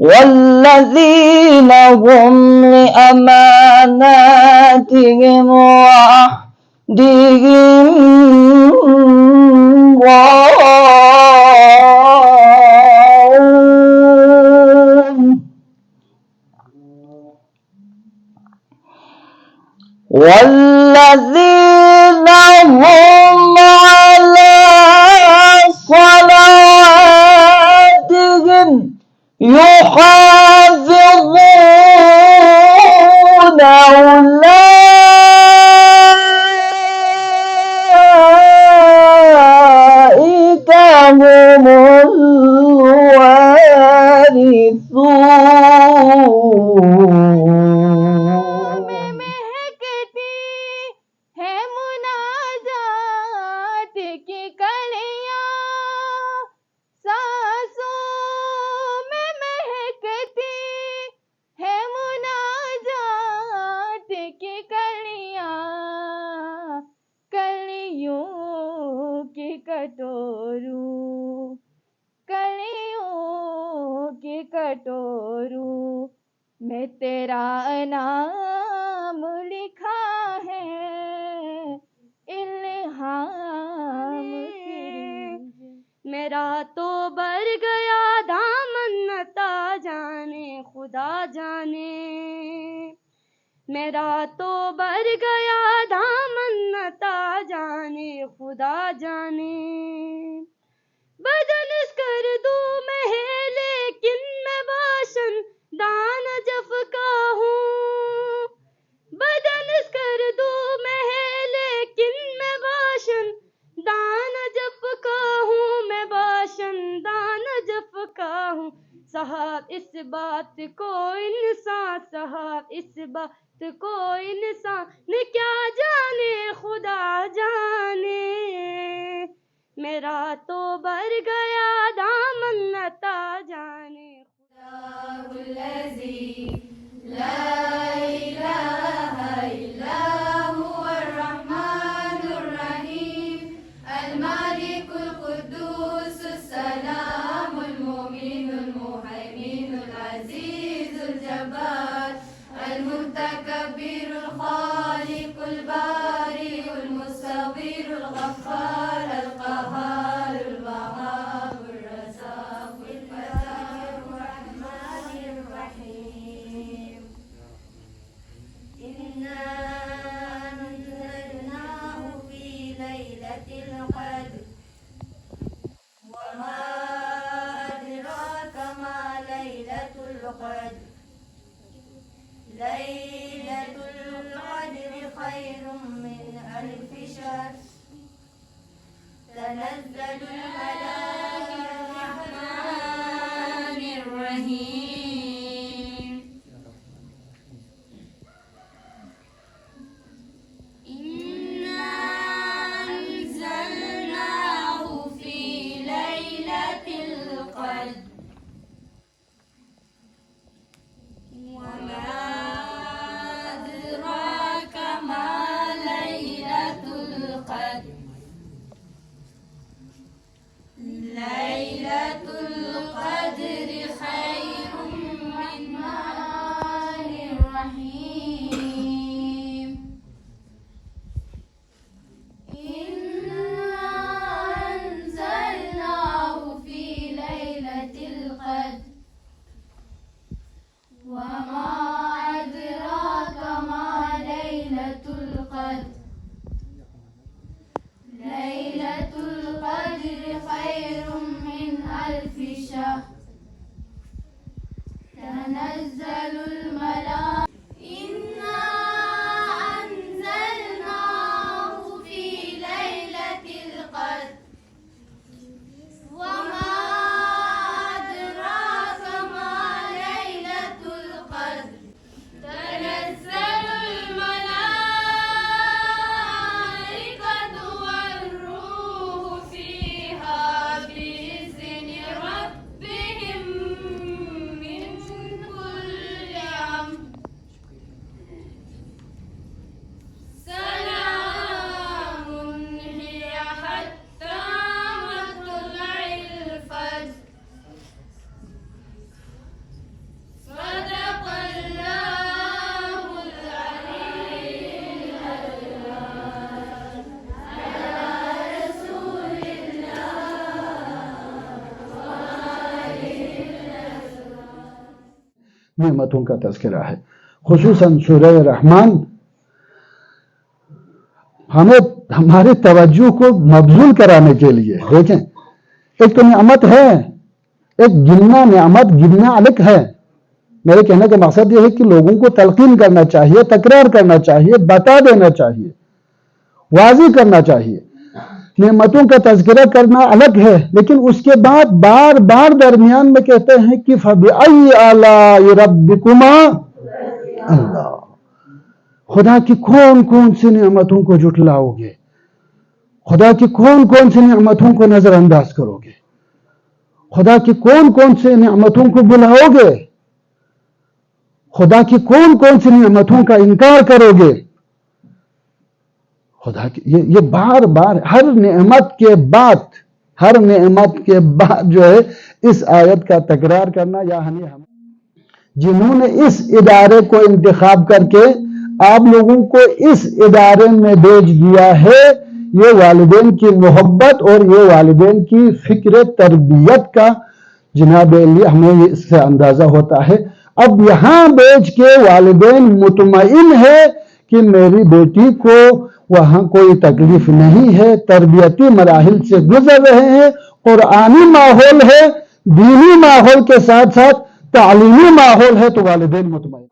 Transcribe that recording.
والذين هم لأماناتهم وعهدهم راعون والذين هم على صلواتهم يحافظون أولئك هم الوارثون कलियों की कटोरू में तेरा नाम लिखा है इल्हाम मेरा तो भर गया दामन अता जाने खुदा जाने मेरा तो भर गया दामन अता जाने खुदा जाने बदन कर दूं मैं लेकिन मैं भाषण दान जफ का हूँ बदन कर दूं मैं लेकिन मैं भाषण दान जफ का हूँ मैं भाषण दान जफ का हूँ साहब इस बात को इंसान साहब इस बात को इंसान ने क्या जाने खुदा जाने मेरा तो भर गया दामन अता जाने खुदाउल्लज़ी ला इलाहा इल्ला हुवर रहमानुर रहीम अल मालिकुल कुद्दूसुस सलामुल मुमिनुल मुहैमिनुल अज़ीजुल जब्बार अल मुतकब्बिरुल खालिकुल बारिउल मुसव्विरुल गफ्फार लैलतुल क़द्र खैरुम मिन अल्फ़ि शहर तनज़्ज़लुल मलाइकतु बिर्रहमानिर रहीम इन्ना अंज़लनाहु फ़ी लैलतिल क़द्र लैलतुल क़द्र खैरुम मिन आनिर रहीम इन्ना अंज़लनाहु फ़ी लैलतिल क़द्र वमा अदराका मा लैलतुल क़द्र लैलतुल क़द्र खैरुम मिन अल्फ़ि शहर तनज़्ज़लुल मलाइकतु इन्ना अंज़लनाहु फ़ी लैलतिल क़द्र वमा अदराका मा लैलतुल क़द्र तनज़्ज़लुल मलाइकतु वर्रूह फ़ीहा बिइज़्नि रब्बिहिम मिन कुल्लि نعمتوں کا تذکرہ ہے. خصوصاً سورہ رحمان ہمیں ہماری توجہ کو مبذول کرانے کے لیے. دیکھیں، ایک تو نعمت ہے، ایک گننا، نعمت گننا الگ ہے. میرے کہنے کا مقصد یہ ہے کہ لوگوں کو تلقین کرنا چاہیے، تکرار کرنا چاہیے، بتا دینا چاہیے، واضح کرنا چاہیے. نعمتوں کا تذکرہ کرنا الگ ہے، لیکن اس کے بعد بار بار درمیان میں کہتے ہیں کہ فَبِأَيِّ آلَاءِ رَبِّكُمَا. اللہ، خدا کی کون کون سی نعمتوں کو جھٹلاؤ گے؟ خدا کی کون کون سی نعمتوں کو نظر انداز کرو گے؟ خدا کی کون کون سی نعمتوں کو بلاؤ گے؟ خدا کی کون کون سی نعمتوں کا انکار کرو گے؟ خدا کی یہ بار بار ہر نعمت کے بعد جو ہے اس آیت کا تکرار کرنا. یعنی جنہوں نے اس ادارے کو انتخاب کر کے آپ لوگوں کو اس ادارے میں بھیج دیا ہے، یہ والدین کی محبت اور یہ والدین کی فکر تربیت کا جناب علی ہمیں اس سے اندازہ ہوتا ہے. اب یہاں بیچ کے والدین مطمئن ہے کہ میری بیٹی کو وہاں کوئی تکلیف نہیں ہے، تربیتی مراحل سے گزر رہے ہیں، قرآنی ماحول ہے، دینی ماحول کے ساتھ ساتھ تعلیمی ماحول ہے، تو والدین مطمئن.